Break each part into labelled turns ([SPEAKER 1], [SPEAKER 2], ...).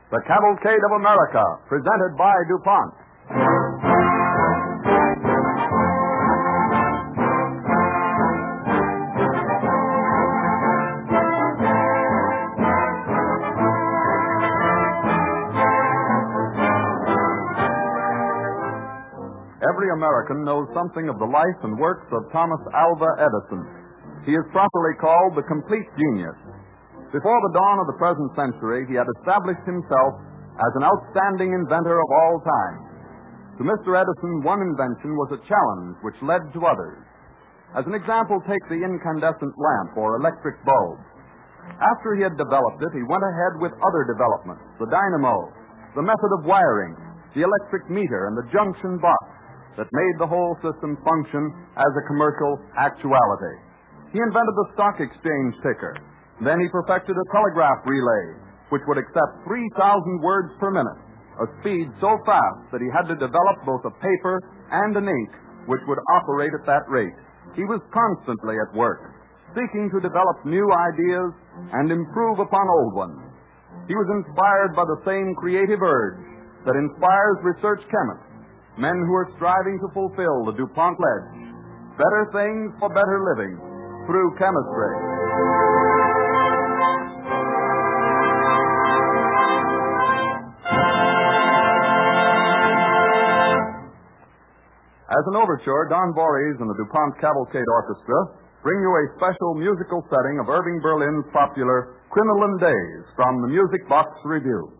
[SPEAKER 1] The Cavalcade of America, presented by DuPont. Every American knows something of the life and works of Thomas Alva Edison. He is properly called the complete genius. Before the dawn of the present century, he had established himself as an outstanding inventor of all time. To Mr. Edison, one invention was a challenge which led to others. As an example, take the incandescent lamp or electric bulb. After he had developed it, he went ahead with other developments, the dynamo, the method of wiring, the electric meter, and the junction box that made the whole system function as a commercial actuality. He invented the stock exchange ticker. Then he perfected a telegraph relay, which would accept 3,000 words per minute, a speed so fast that he had to develop both a paper and an ink which would operate at that rate. He was constantly at work, seeking to develop new ideas and improve upon old ones. He was inspired by the same creative urge that inspires research chemists, men who are striving to fulfill the DuPont pledge, better things for better living through chemistry. As an overture, Don Voorhees and the DuPont Cavalcade Orchestra bring you a special musical setting of Irving Berlin's popular Crinoline Days from the Music Box Review.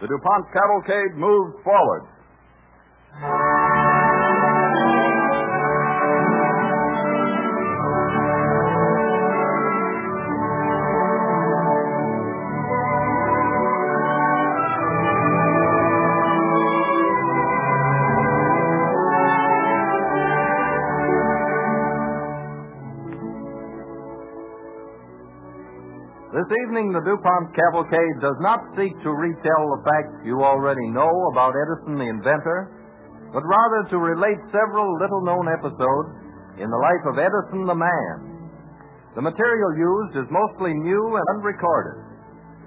[SPEAKER 1] The DuPont Cavalcade moves forward.
[SPEAKER 2] This evening, the DuPont Cavalcade does not seek to retell the facts you already know about Edison the inventor, but rather to relate several little-known episodes in the life of Edison the man. The material used is mostly new and unrecorded.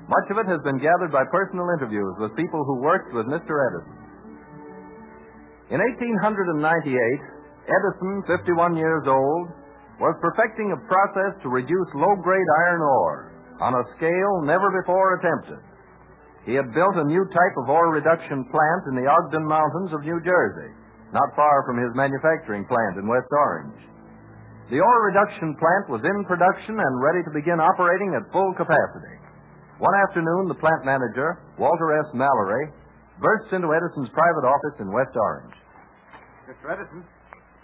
[SPEAKER 2] Much of it has been gathered by personal interviews with people who worked with Mr. Edison. In 1898, Edison, 51 years old, was perfecting a process to reduce low-grade iron ore on a scale never before attempted. He had built a new type of ore reduction plant in the Ogden Mountains of New Jersey, not far from his manufacturing plant in West Orange. The ore reduction plant was in production and ready to begin operating at full capacity. One afternoon, the plant manager, Walter S. Mallory, burst into Edison's private office in West Orange.
[SPEAKER 3] Mr. Edison?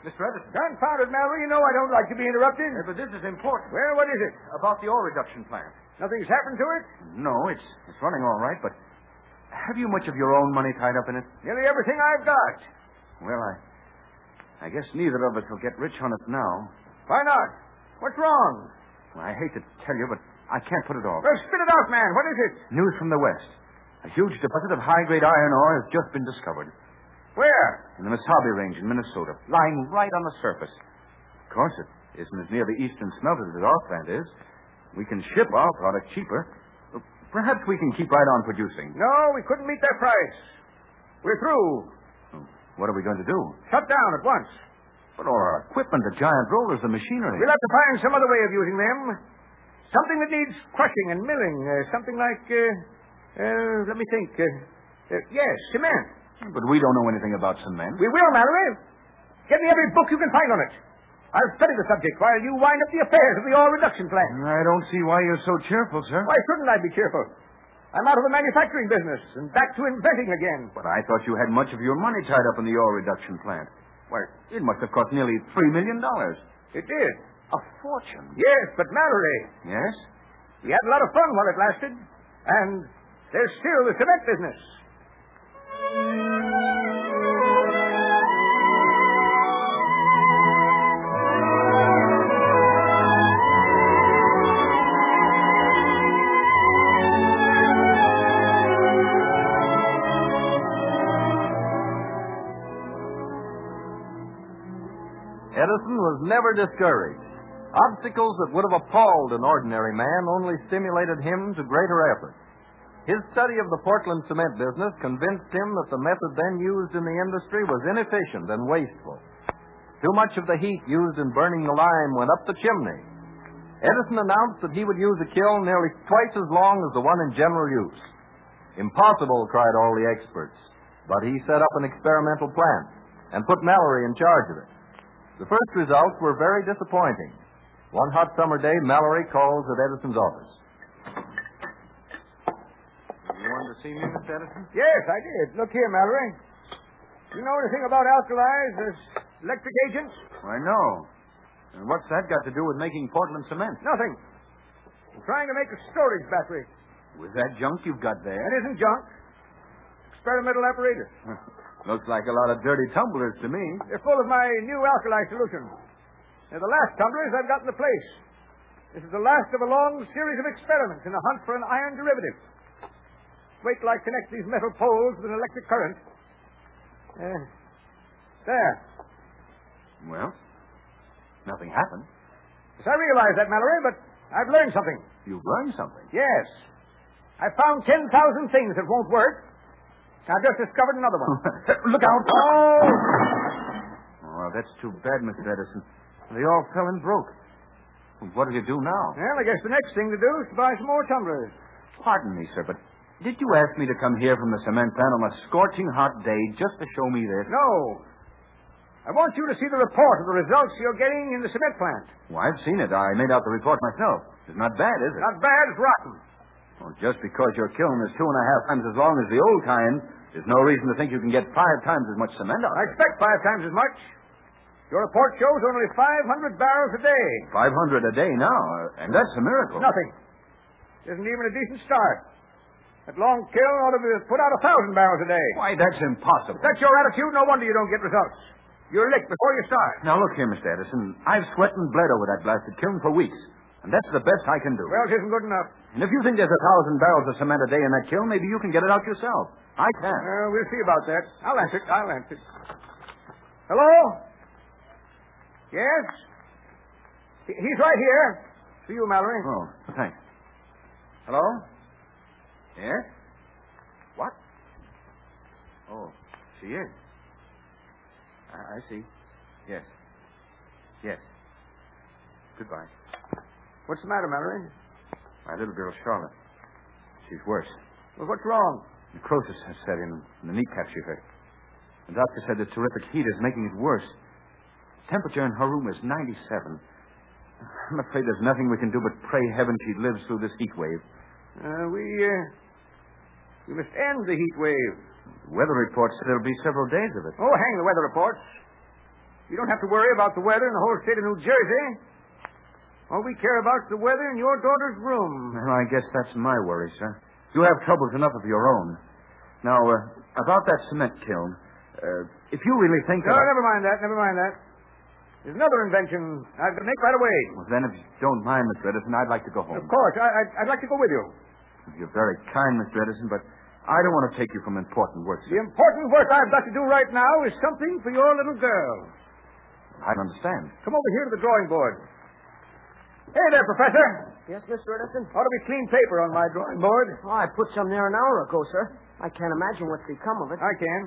[SPEAKER 3] Mr. Edison?
[SPEAKER 4] Confound it, Mallory. You know I don't like to be interrupted.
[SPEAKER 3] But this is important.
[SPEAKER 4] Well, what is it?
[SPEAKER 3] About the ore reduction plant.
[SPEAKER 4] Nothing's happened to it?
[SPEAKER 3] No, it's running all right, but have you much of your own money tied up in it?
[SPEAKER 4] Nearly everything I've got.
[SPEAKER 3] Well, I guess neither of us will get rich on it now.
[SPEAKER 4] Why not? What's wrong?
[SPEAKER 3] Well, I hate to tell you, but I can't put it off.
[SPEAKER 4] Well, spit it out, man. What is it?
[SPEAKER 3] News from the West. A huge deposit of high-grade iron ore has just been discovered.
[SPEAKER 4] Where?
[SPEAKER 3] In the Mesabi Range in Minnesota, lying right on the surface. Of course, it isn't as near the eastern smelters as our plant is. We can ship our product cheaper. Perhaps we can keep right on producing.
[SPEAKER 4] No, we couldn't meet that price. We're through.
[SPEAKER 3] What are we going to do?
[SPEAKER 4] Shut down at once.
[SPEAKER 3] But all our equipment, the giant rollers, the machinery.
[SPEAKER 4] We'll have to find some other way of using them. Something that needs crushing and milling. Something like, let me think. Yes, cement.
[SPEAKER 3] But we don't know anything about cement.
[SPEAKER 4] We will, Mallory. Get me every book you can find on it. I'll study the subject while you wind up the affairs of the ore reduction plant.
[SPEAKER 3] I don't see why you're so cheerful, sir.
[SPEAKER 4] Why shouldn't I be cheerful? I'm out of the manufacturing business and back to inventing again.
[SPEAKER 3] But I thought you had much of your money tied up in the ore reduction plant. Why, it must have cost nearly $3 million.
[SPEAKER 4] It did.
[SPEAKER 3] A fortune.
[SPEAKER 4] Yes, but Mallory.
[SPEAKER 3] Yes?
[SPEAKER 4] We had a lot of fun while it lasted. And there's still the cement business.
[SPEAKER 2] Edison was never discouraged. Obstacles that would have appalled an ordinary man only stimulated him to greater effort. His study of the Portland cement business convinced him that the method then used in the industry was inefficient and wasteful. Too much of the heat used in burning the lime went up the chimney. Edison announced that he would use a kiln nearly twice as long as the one in general use. Impossible, cried all the experts. But he set up an experimental plant and put Mallory in charge of it. The first results were very disappointing. One hot summer day, Mallory calls at Edison's office.
[SPEAKER 3] You wanted to see me, Mr. Edison?
[SPEAKER 4] Yes, I did. Look here, Mallory. You know anything about alkalis as electric agents?
[SPEAKER 3] I know. And what's that got to do with making Portland cement?
[SPEAKER 4] Nothing. I'm trying to make a storage battery.
[SPEAKER 3] With that junk you've got there?
[SPEAKER 4] That isn't junk. Experimental apparatus.
[SPEAKER 3] Looks like a lot of dirty tumblers to me.
[SPEAKER 4] They're full of my new alkali solution. They're the last tumblers I've got in the place. This is the last of a long series of experiments in a hunt for an iron derivative. Wait till I connect these metal poles with an electric current. There.
[SPEAKER 3] Well, nothing happened.
[SPEAKER 4] Yes, I realize that, Mallory, but I've learned something.
[SPEAKER 3] You've learned something?
[SPEAKER 4] Yes. I found 10,000 things that won't work. I've just discovered another one.
[SPEAKER 3] Look out!
[SPEAKER 4] Oh!
[SPEAKER 3] Oh, that's too bad, Mr. Edison. They all fell and broke. What do you do now?
[SPEAKER 4] Well, I guess the next thing to do is to buy some more tumblers.
[SPEAKER 3] Pardon me, sir, but did you ask me to come here from the cement plant on a scorching hot day just to show me this?
[SPEAKER 4] No. I want you to see the report of the results you're getting in the cement plant.
[SPEAKER 3] Well, I've seen it. I made out the report myself. It's not bad, is it?
[SPEAKER 4] Not bad, it's rotten.
[SPEAKER 3] Well, just because your kiln is 2.5 times as long as the old kind, there's no reason to think you can get 5 times as much cement out of
[SPEAKER 4] I expect 5 times as much. Your report shows only 500 barrels a day.
[SPEAKER 3] 500 a day now, and that's a miracle.
[SPEAKER 4] Nothing. Isn't even a decent start. That long kiln ought to put out 1,000 barrels a day.
[SPEAKER 3] Why, that's impossible.
[SPEAKER 4] If that's your attitude, no wonder you don't get results. You're licked before you start.
[SPEAKER 3] Now, look here, Mr. Edison. I've sweat and bled over that blasted kiln for weeks, and that's the best I can do.
[SPEAKER 4] Well, it isn't good enough.
[SPEAKER 3] And if you think there's 1,000 barrels of cement a day in that kiln, maybe you can get it out yourself. I can.
[SPEAKER 4] We'll see about that. I'll answer. Hello? Yes? He's right here. For you, Mallory.
[SPEAKER 3] Oh, thanks. Hello? Yes? What? Oh, she is. I see. Yes. Yes. Goodbye.
[SPEAKER 4] What's the matter, Mallory?
[SPEAKER 3] My little girl, Charlotte. She's worse.
[SPEAKER 4] Well, what's wrong?
[SPEAKER 3] Necrosis has set in. The kneecap she hurt. The doctor said the terrific heat is making it worse. Temperature in her room is 97. I'm afraid there's nothing we can do but pray heaven she lives through this heat wave.
[SPEAKER 4] We must end the heat wave.
[SPEAKER 3] The weather report said there'll be several days of it.
[SPEAKER 4] Oh, hang the weather reports. You don't have to worry about the weather in the whole state of New Jersey. All we care about is the weather in your daughter's room.
[SPEAKER 3] Well, I guess that's my worry, sir. You have troubles enough of your own. Now, about that cement kiln, if you really think
[SPEAKER 4] No, never mind that. There's another invention I've got to make right away.
[SPEAKER 3] Well, then, if you don't mind, Mr. Edison, I'd like to go home.
[SPEAKER 4] Of course. I'd like to go with you.
[SPEAKER 3] You're very kind, Mr. Edison, but I don't want to take you from important work,
[SPEAKER 4] The
[SPEAKER 3] sir.
[SPEAKER 4] important work I've got to do right now is something for your little girl.
[SPEAKER 3] I don't understand.
[SPEAKER 4] Come over here to the drawing board. Hey there, Professor.
[SPEAKER 5] Yes, Mr. Edison?
[SPEAKER 4] Ought to be clean paper on my drawing board.
[SPEAKER 5] Oh, I put some there an hour ago, sir. I can't imagine what's become of it.
[SPEAKER 4] I can.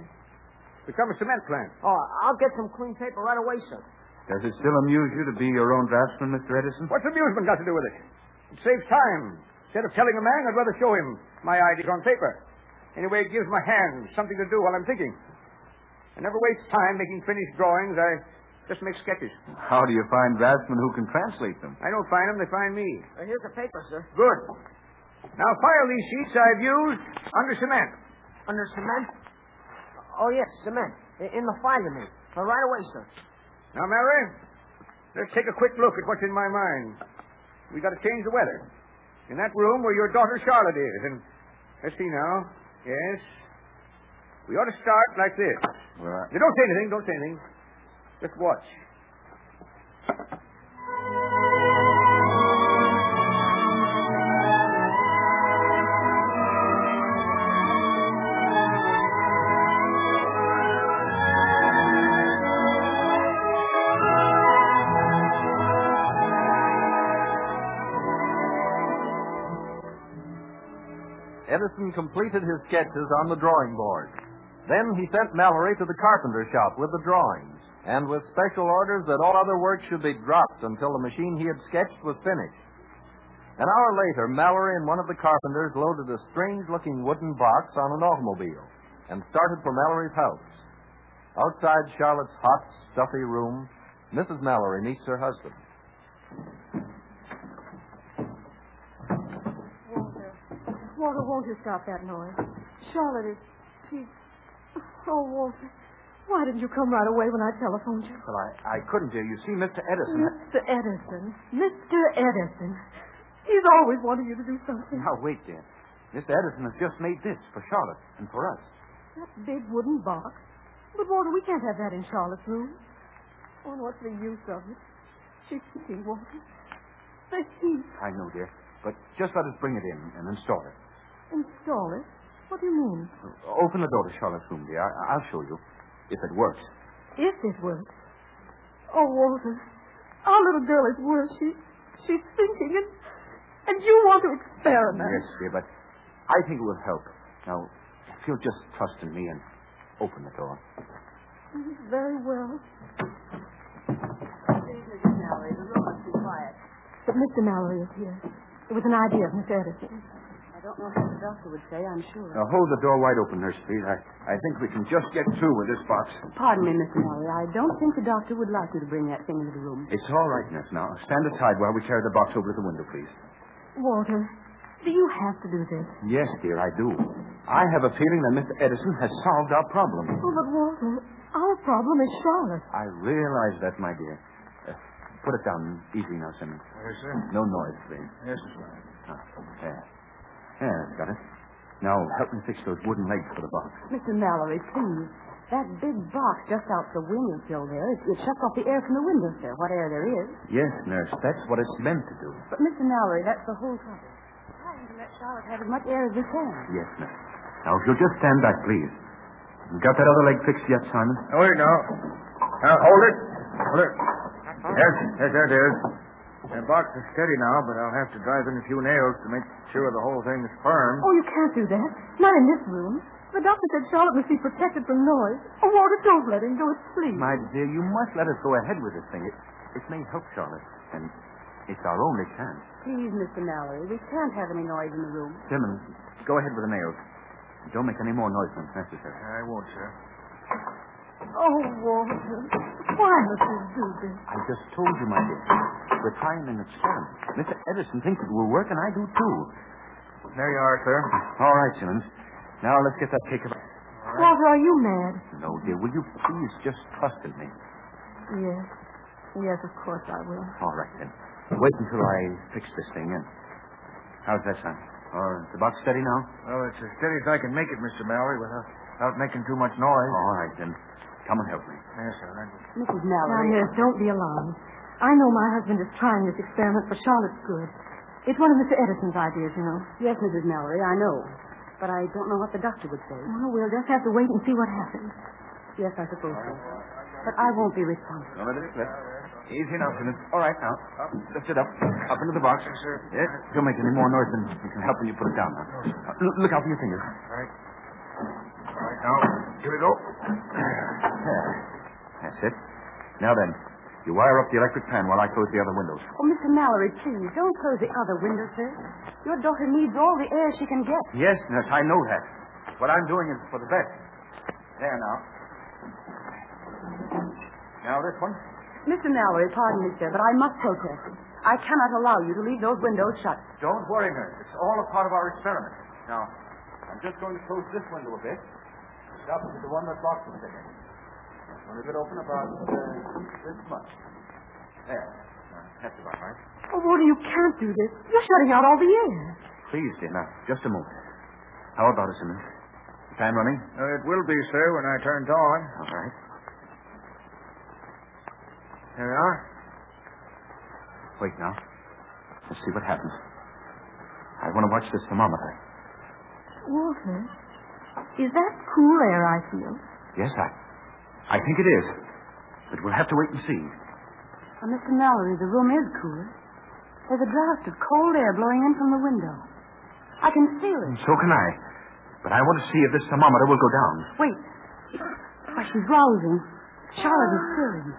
[SPEAKER 4] Become a cement plant.
[SPEAKER 5] Oh, I'll get some clean paper right away, sir.
[SPEAKER 3] Does it still amuse you to be your own draftsman, Mr. Edison?
[SPEAKER 4] What's amusement got to do with it? It saves time. Instead of telling a man, I'd rather show him my ideas on paper. Anyway, it gives my hands something to do while I'm thinking. I never waste time making finished drawings. I just make sketches.
[SPEAKER 3] How do you find draftsmen who can translate them?
[SPEAKER 4] I don't find them, they find me.
[SPEAKER 5] Here's the paper, sir.
[SPEAKER 4] Good. Now file these sheets I've used under cement.
[SPEAKER 5] Under cement? Oh, yes, cement. In the file, you mean. Right away, sir.
[SPEAKER 4] Now, Mary, let's take a quick look at what's in my mind. We got to change the weather. In that room where your daughter Charlotte is. And let's see now. Yes. We ought to start like this.
[SPEAKER 3] Well,
[SPEAKER 4] You don't say anything. Just watch.
[SPEAKER 2] Edison completed his sketches on the drawing board. Then he sent Mallory to the carpenter shop with the drawings, and with special orders that all other work should be dropped until the machine he had sketched was finished. An hour later, Mallory and one of the carpenters loaded a strange-looking wooden box on an automobile and started for Mallory's house. Outside Charlotte's hot, stuffy room, Mrs. Mallory meets her husband.
[SPEAKER 6] Walter, won't you stop that noise? Charlotte she's... Oh, Walter, why didn't you come right away when I telephoned you?
[SPEAKER 3] Well, I couldn't, dear. You see, Mr. Edison...
[SPEAKER 6] Mr. Edison. He's always wanted you to do something.
[SPEAKER 3] Now, wait, dear. Mr. Edison has just made this for Charlotte and for us.
[SPEAKER 6] That big wooden box. But, Walter, we can't have that in Charlotte's room. Oh, and what's the use of it? She's heating, Walter. The heat.
[SPEAKER 3] I know, dear. But just let us bring it in and install it.
[SPEAKER 6] Install it? What do you mean?
[SPEAKER 3] Open the door to Charlotte's room, dear. I'll show you. If it works.
[SPEAKER 6] If it works. Oh, Walter, our little girl is worse. She's thinking, and you want to experiment.
[SPEAKER 3] Yes, dear, but I think it will help. Now, if you'll just trust in me and open the door.
[SPEAKER 6] Very well.
[SPEAKER 5] Mrs. Mallory, the room must be quiet.
[SPEAKER 6] But Mr. Mallory is here. It was an idea of Miss Edison's.
[SPEAKER 5] I don't know what the doctor would say, I'm sure.
[SPEAKER 3] Now, hold the door wide open, Nurse Speed. I think we can just get through with this box.
[SPEAKER 7] Pardon me, Mr. Mallory. I don't think the doctor would like you to bring that thing into the room.
[SPEAKER 3] It's all right, Nurse. Now, stand aside while we carry the box over to the window, please.
[SPEAKER 6] Walter, do you have to do this?
[SPEAKER 3] Yes, dear, I do. I have a feeling that Mr. Edison has solved our problem.
[SPEAKER 6] Oh, but Walter, our problem is Charlotte.
[SPEAKER 3] I realize that, my dear. Put it down easy now, Simmons.
[SPEAKER 4] Yes, sir.
[SPEAKER 3] No noise, please.
[SPEAKER 4] Yes, sir.
[SPEAKER 3] There. There, got it. Now, help me fix those wooden legs for the box.
[SPEAKER 7] Mr. Mallory, please. That big box just out the windowsill there, it shuts off the air from the windows there, what air there is.
[SPEAKER 3] Yes, Nurse, that's what it's meant to do.
[SPEAKER 7] But, Mr. Mallory, that's the whole trouble. Trying to let Charlotte have as much air as we can.
[SPEAKER 3] Yes, Nurse. Now, if you'll just stand back, please. You got that other leg fixed yet, Simon?
[SPEAKER 4] Oh, wait, now. Now, hold it. Hold it. Yes, there it is. The box is steady now, but I'll have to drive in a few nails to make sure the whole thing is firm.
[SPEAKER 6] Oh, you can't do that. Not in this room. The doctor said Charlotte must be protected from noise. Oh, Walter, don't let him do it, please.
[SPEAKER 3] My dear, you must let us go ahead with this thing. It may help Charlotte, and it's our only chance.
[SPEAKER 7] Please, Mr. Mallory, we can't have any noise in the room.
[SPEAKER 3] Simmons, go ahead with the nails. Don't make any more noise than necessary.
[SPEAKER 4] I won't, sir.
[SPEAKER 6] Oh, Walter, why must you do this?
[SPEAKER 3] I just told you, my dear. We're trying an experiment. Mr. Edison thinks it will work, and I do, too.
[SPEAKER 4] There you are, sir.
[SPEAKER 3] All right, Simmons. Now let's get that cake about.
[SPEAKER 6] Walter, are you mad?
[SPEAKER 3] No, dear. Will you please just trust in me?
[SPEAKER 6] Yes. Yes, of course I will.
[SPEAKER 3] All right, then. Wait until I fix this thing in. How's that sound? Is the box steady now?
[SPEAKER 4] Well, it's as steady as I can make it, Mr. Mallory, without making too much noise.
[SPEAKER 3] All right, then. Come and help me.
[SPEAKER 4] Yes, sir.
[SPEAKER 7] Mrs.
[SPEAKER 6] Now,
[SPEAKER 7] Mallory.
[SPEAKER 6] nurse, don't be alarmed. I know my husband is trying this experiment for Charlotte's good. It's one of Mr. Edison's ideas, you know.
[SPEAKER 7] Yes, Mrs. Mallory, I know. But I don't know what the doctor would say.
[SPEAKER 6] Well, we'll just have to wait and see what happens.
[SPEAKER 7] Yes, I suppose so. But I won't be responsible.
[SPEAKER 3] No, let it slip. Easy now, Simmons. All right, now. Lift it up. Up into the box.
[SPEAKER 4] Yes, sir.
[SPEAKER 3] Yes. Don't make any more noise than you can help when you put it down now. Look out for your fingers.
[SPEAKER 4] All right. All right, now, here we go.
[SPEAKER 3] There. That's it. Now then, you wire up the electric fan while I close the other windows.
[SPEAKER 7] Oh, Mr. Mallory, please, don't close the other window, sir. Your daughter needs all the air she can get.
[SPEAKER 3] Yes, nurse, I know that. What I'm doing is for the best. There now. Now this one.
[SPEAKER 7] Mr. Mallory, pardon me, sir, but I must protest. I cannot allow you to leave those windows shut.
[SPEAKER 3] Don't worry, nurse. It's all a part of our experiment. Now, I'm just going to close this window a bit. Stop with the one that blocks the ticket. I'll leave it open about this much. There. That's about right.
[SPEAKER 6] Oh, Walter, you can't do this. You're shutting out all the air.
[SPEAKER 3] Please, dear. Now, just a moment. How about it, Simmons? The fan running?
[SPEAKER 4] It will be, sir, when I turn it on.
[SPEAKER 3] All right.
[SPEAKER 4] There we are.
[SPEAKER 3] Wait now. Let's see what happens. I want to watch this thermometer.
[SPEAKER 6] Walter, is that cool air I feel?
[SPEAKER 3] Yes, I think it is. But we'll have to wait and see.
[SPEAKER 7] Mr. Mallory, the room is cool. There's a draft of cold air blowing in from the window. I can feel it.
[SPEAKER 3] So can I. But I want to see if this thermometer will go down.
[SPEAKER 7] Wait. Why, she's rousing. Charlotte is stirring.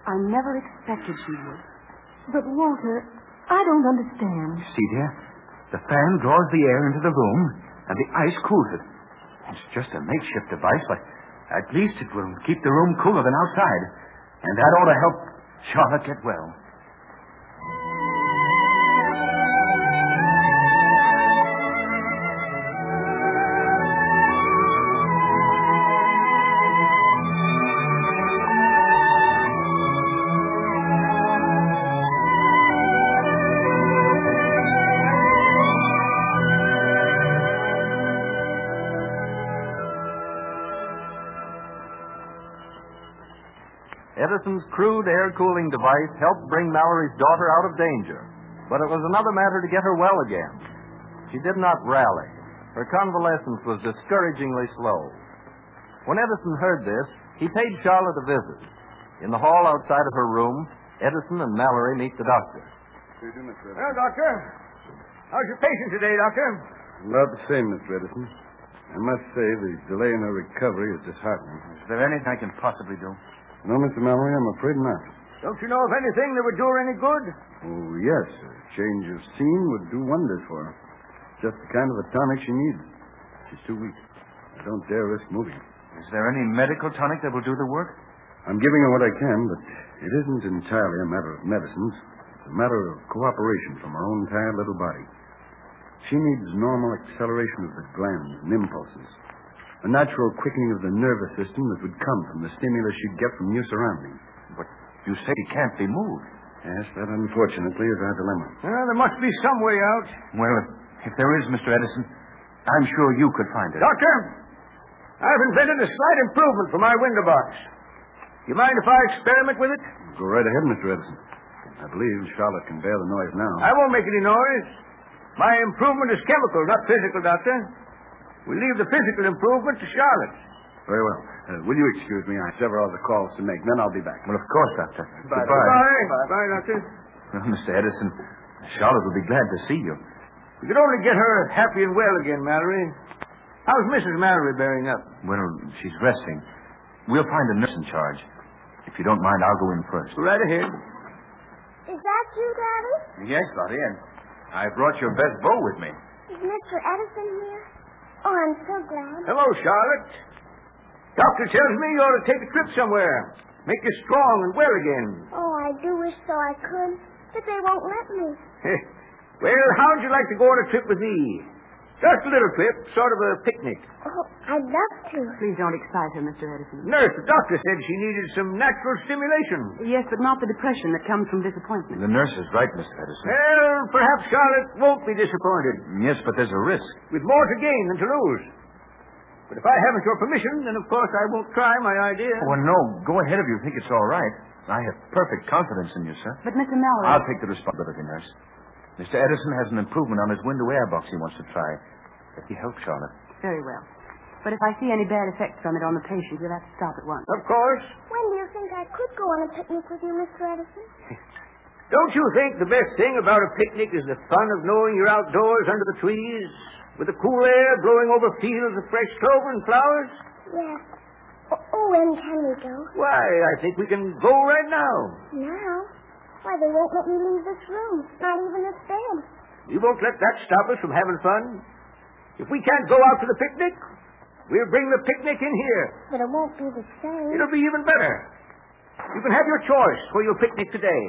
[SPEAKER 7] I never expected she would.
[SPEAKER 6] But, Walter, I don't understand.
[SPEAKER 3] See, dear? The fan draws the air into the room, and the ice cools it. It's just a makeshift device, but at least it will keep the room cooler than outside. And that ought to help Charlotte get well.
[SPEAKER 2] Edison's crude air-cooling device helped bring Mallory's daughter out of danger, but it was another matter to get her well again. She did not rally. Her convalescence was discouragingly slow. When Edison heard this, he paid Charlotte a visit. In the hall outside of her room, Edison and Mallory meet the doctor.
[SPEAKER 4] Well, Doctor, how's your patient today, Doctor?
[SPEAKER 8] About the same, Mr. Edison. I must say the delay in her recovery is disheartening.
[SPEAKER 3] Is there anything I can possibly do?
[SPEAKER 8] No, Mr. Mallory, I'm afraid not.
[SPEAKER 4] Don't you know of anything that would do her any good?
[SPEAKER 8] Oh, yes. A change of scene would do wonders for her. Just the kind of a tonic she needs. She's too weak. I don't dare risk moving.
[SPEAKER 3] Is there any medical tonic that will do the work?
[SPEAKER 8] I'm giving her what I can, but it isn't entirely a matter of medicines. It's a matter of cooperation from her own tired little body. She needs normal acceleration of the glands and impulses. A natural quickening of the nervous system that would come from the stimulus she'd get from new surroundings.
[SPEAKER 3] But you say he can't be moved.
[SPEAKER 8] Yes, that unfortunately is our dilemma.
[SPEAKER 4] Well, there must be some way out.
[SPEAKER 3] Well, if there is, Mr. Edison, I'm sure you could find it.
[SPEAKER 4] Doctor, I've invented a slight improvement for my window box. You mind if I experiment with it?
[SPEAKER 8] Go right ahead, Mr. Edison. I believe Charlotte can bear the noise now.
[SPEAKER 4] I won't make any noise. My improvement is chemical, not physical, Doctor. We leave the physical improvement to Charlotte.
[SPEAKER 8] Very well. Will you excuse me? I have several other calls to make. Then I'll be back.
[SPEAKER 3] Well, of course, Doctor.
[SPEAKER 8] Bye.
[SPEAKER 4] Bye, Doctor.
[SPEAKER 3] Well, Mr. Edison, Charlotte will be glad to see you.
[SPEAKER 4] We could only get her happy and well again, Mallory. How's Mrs. Mallory bearing up?
[SPEAKER 3] Well, she's resting. We'll find a nurse in charge. If you don't mind, I'll go in first.
[SPEAKER 4] Go right ahead.
[SPEAKER 9] Is that you, Daddy?
[SPEAKER 3] Yes, Lottie, and I brought your best bow with me.
[SPEAKER 9] Is Mr. Edison here? Oh, I'm so glad.
[SPEAKER 4] Hello, Charlotte. Doctor tells me you ought to take a trip somewhere. Make you strong and well again.
[SPEAKER 9] Oh, I do wish so I could, but they won't let me.
[SPEAKER 4] Well, how'd you like to go on a trip with me? Just a little trip, sort of a picnic.
[SPEAKER 9] Oh, I'd love to.
[SPEAKER 7] Please don't excite her, Mr. Edison.
[SPEAKER 4] Nurse, the doctor said she needed some natural stimulation.
[SPEAKER 7] Yes, but not the depression that comes from disappointment.
[SPEAKER 3] The nurse is right, Mr. Edison.
[SPEAKER 4] Well, perhaps Charlotte won't be disappointed.
[SPEAKER 3] Yes, but there's a risk.
[SPEAKER 4] With more to gain than to lose. But if I haven't your permission, then of course I won't try my idea.
[SPEAKER 3] Oh, no. Go ahead if you think it's all right. I have perfect confidence in you, sir.
[SPEAKER 7] But, Mr. Mallory...
[SPEAKER 3] I'll take the responsibility, nurse. Mr. Edison has an improvement on his window air box he wants to try. Let me help Charlotte.
[SPEAKER 7] Very well. But if I see any bad effects from it on the patient, you'll have to stop at once.
[SPEAKER 4] Of course.
[SPEAKER 9] When do you think I could go on a picnic with you, Mr. Edison?
[SPEAKER 4] Don't you think the best thing about a picnic is the fun of knowing you're outdoors under the trees, with the cool air blowing over fields of fresh clover and flowers?
[SPEAKER 9] Yes. Oh, when can we go?
[SPEAKER 4] Why, I think we can go right now.
[SPEAKER 9] Now? Why, they won't let me leave this room. Not even this bed.
[SPEAKER 4] You won't let that stop us from having fun? If we can't go out to the picnic, we'll bring the picnic in here.
[SPEAKER 9] But it won't be the same.
[SPEAKER 4] It'll be even better. You can have your choice for your picnic today.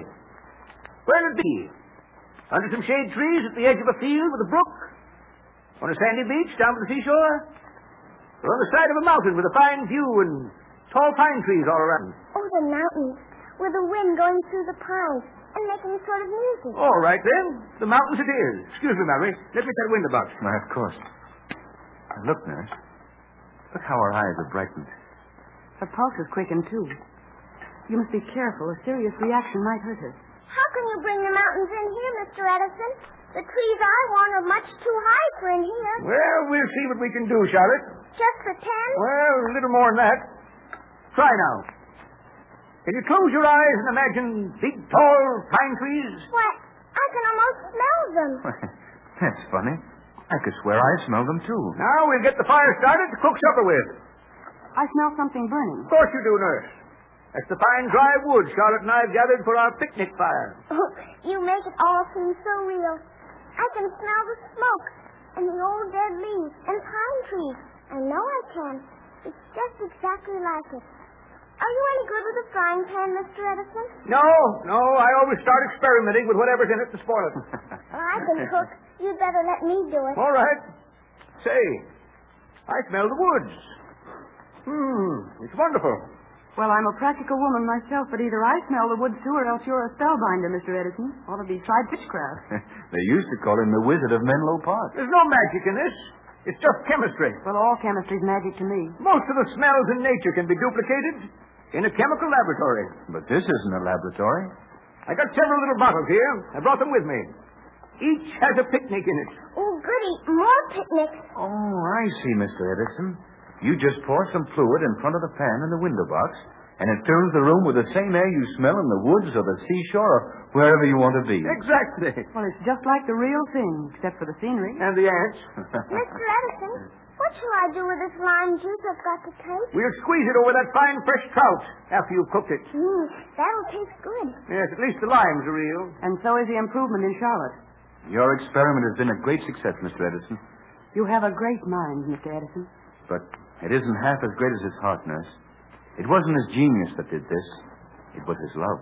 [SPEAKER 4] Where'll it be? Under some shade trees at the edge of a field with a brook? On a sandy beach down by the seashore? Or on the side of a mountain with a fine view and tall pine trees all around?
[SPEAKER 9] Oh, the mountains, with the wind going through the pines and making sort of music.
[SPEAKER 4] All right, then. The mountains it is. Excuse me, Mallory. Let me get that window box.
[SPEAKER 3] Why, of course. Look, nurse. Look how her eyes are brightened.
[SPEAKER 7] Her pulse is quickened, too. You must be careful. A serious reaction might hurt her.
[SPEAKER 9] How can you bring the mountains in here, Mr. Edison? The trees I want are much too high for in here.
[SPEAKER 4] Well, we'll see what we can do, Charlotte.
[SPEAKER 9] Just pretend?
[SPEAKER 4] Well, a little more than that. Try now. Can you close your eyes and imagine big, tall pine trees?
[SPEAKER 9] Why, I can almost smell them.
[SPEAKER 3] That's funny. I could swear I smell them, too.
[SPEAKER 4] Now we'll get the fire started to cook supper with.
[SPEAKER 7] I smell something burning.
[SPEAKER 4] Of course you do, nurse. That's the fine, dry wood Charlotte and I have gathered for our picnic fire.
[SPEAKER 9] Oh, you make it all seem so real. I can smell the smoke and the old dead leaves and pine trees. I know I can. It's just exactly like it. Are you any good with a frying pan, Mr. Edison?
[SPEAKER 4] No. I always start experimenting with whatever's in it to spoil it.
[SPEAKER 9] Well, I can cook. You'd better let me do it.
[SPEAKER 4] All right. Say, I smell the woods. It's wonderful.
[SPEAKER 7] Well, I'm a practical woman myself, but either I smell the woods, too, or else you're a spellbinder, Mr. Edison. Ought to be tried witchcraft.
[SPEAKER 3] They used to call him the Wizard of Menlo Park.
[SPEAKER 4] There's no magic in this. It's just chemistry.
[SPEAKER 7] Well, all chemistry's magic to me.
[SPEAKER 4] Most of the smells in nature can be duplicated in a chemical laboratory.
[SPEAKER 3] But this isn't a laboratory.
[SPEAKER 4] I got several little bottles here. I brought them with me. Each has a picnic in it.
[SPEAKER 9] Oh, goody. More picnics.
[SPEAKER 3] Oh, I see, Mr. Edison. You just pour some fluid in front of the pan in the window box, and it fills the room with the same air you smell in the woods or the seashore or wherever you want to be.
[SPEAKER 4] Exactly.
[SPEAKER 7] Well, it's just like the real thing, except for the scenery.
[SPEAKER 4] And the ants.
[SPEAKER 9] Mr. Edison, what shall I do with this lime juice I've got to take?
[SPEAKER 4] We'll squeeze it over that fine fresh trout after you've cooked it.
[SPEAKER 9] That'll taste good.
[SPEAKER 4] Yes, at least the limes are real.
[SPEAKER 7] And so is the improvement in Charlotte.
[SPEAKER 3] Your experiment has been a great success, Mr. Edison.
[SPEAKER 7] You have a great mind, Mr. Edison.
[SPEAKER 3] But it isn't half as great as his heart, nurse. It wasn't his genius that did this. It was his love.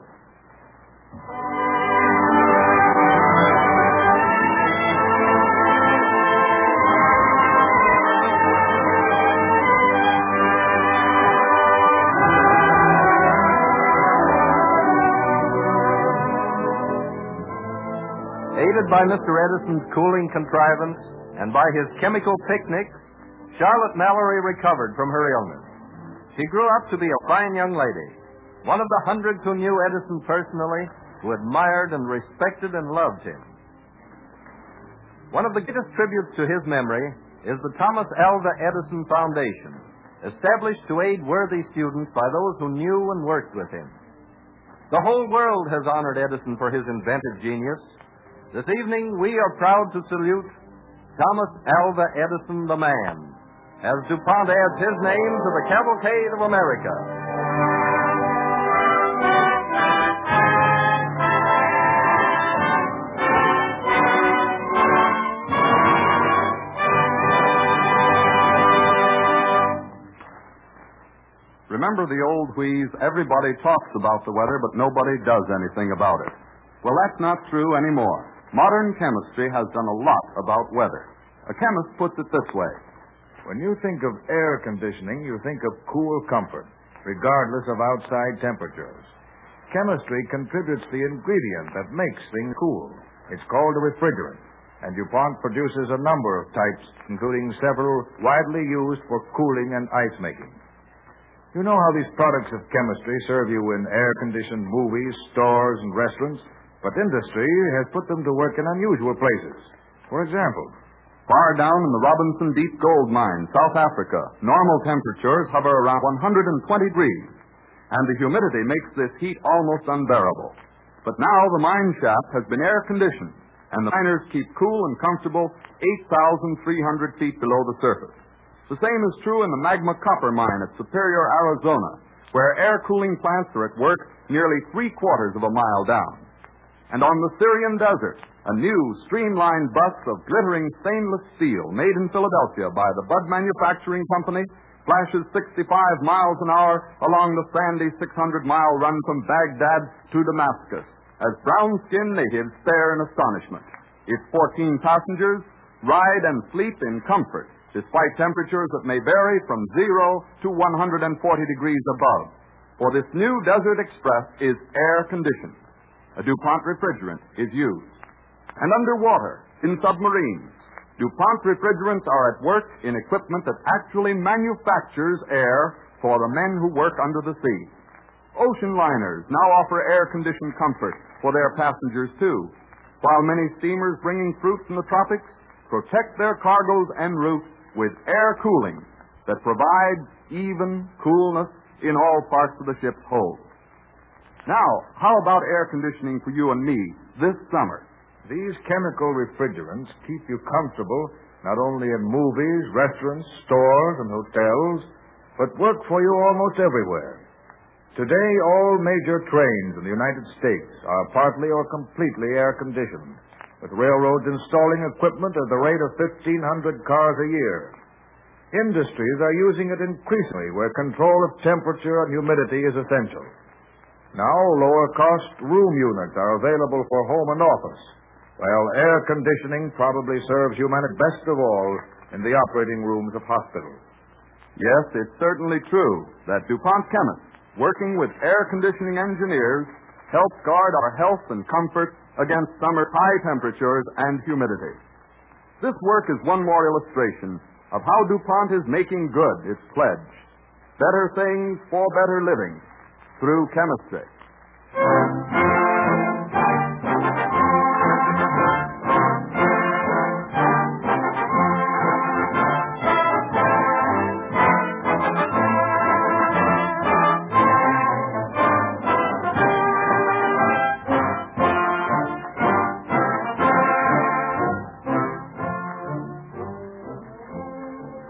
[SPEAKER 2] Aided by Mr. Edison's cooling contrivance and by his chemical picnics, Charlotte Mallory recovered from her illness. She grew up to be a fine young lady, one of the hundreds who knew Edison personally, who admired and respected and loved him. One of the greatest tributes to his memory is the Thomas Alva Edison Foundation, established to aid worthy students by those who knew and worked with him. The whole world has honored Edison for his inventive genius. This evening, we are proud to salute Thomas Alva Edison, the man, as DuPont adds his name to the Cavalcade of America.
[SPEAKER 1] Remember the old wheeze, everybody talks about the weather, but nobody does anything about it. Well, that's not true anymore. Modern chemistry has done a lot about weather. A chemist puts it this way.
[SPEAKER 10] When you think of air conditioning, you think of cool comfort, regardless of outside temperatures. Chemistry contributes the ingredient that makes things cool. It's called a refrigerant, and DuPont produces a number of types, including several widely used for cooling and ice making. You know how these products of chemistry serve you in air-conditioned movies, stores, and restaurants, but industry has put them to work in unusual places. For example,
[SPEAKER 1] far down in the Robinson Deep Gold Mine, South Africa, normal temperatures hover around 120 degrees, and the humidity makes this heat almost unbearable. But now the mine shaft has been air-conditioned, and the miners keep cool and comfortable 8,300 feet below the surface. The same is true in the Magma Copper Mine at Superior, Arizona, where air-cooling plants are at work nearly 3/4 of a mile down. And on the Syrian desert, a new streamlined bus of glittering stainless steel made in Philadelphia by the Budd Manufacturing Company flashes 65 miles an hour along the sandy 600-mile run from Baghdad to Damascus as brown-skinned natives stare in astonishment. Its 14 passengers ride and sleep in comfort, despite temperatures that may vary from 0 to 140 degrees above. For this new Desert Express is air-conditioned. A DuPont refrigerant is used. And underwater, in submarines, DuPont refrigerants are at work in equipment that actually manufactures air for the men who work under the sea. Ocean liners now offer air-conditioned comfort for their passengers, too, while many steamers bringing fruit from the tropics protect their cargoes en route with air cooling that provides even coolness in all parts of the ship's hold. Now, how about air conditioning for you and me this summer?
[SPEAKER 10] these chemical refrigerants keep you comfortable not only in movies, restaurants, stores, and hotels, but work for you almost everywhere. Today, all major trains in the United States are partly or completely air-conditioned, with railroads installing equipment at the rate of 1,500 cars a year. Industries are using it increasingly where control of temperature and humidity is essential. Now, lower-cost room units are available for home and office, while air conditioning probably serves humanity best of all in the operating rooms of hospitals.
[SPEAKER 1] Yes, it's certainly true that DuPont chemists, working with air conditioning engineers, help guard our health and comfort against summer high temperatures and humidity. This work is one more illustration of how DuPont is making good its pledge. Better things for better living through chemistry.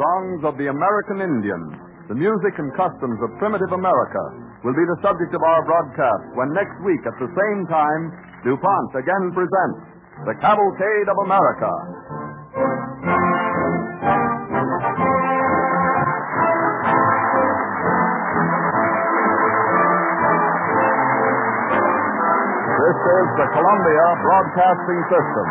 [SPEAKER 1] Songs of the American Indian, the music and customs of primitive America, will be the subject of our broadcast when next week at the same time, DuPont again presents the Cavalcade of America. This is the Columbia Broadcasting System.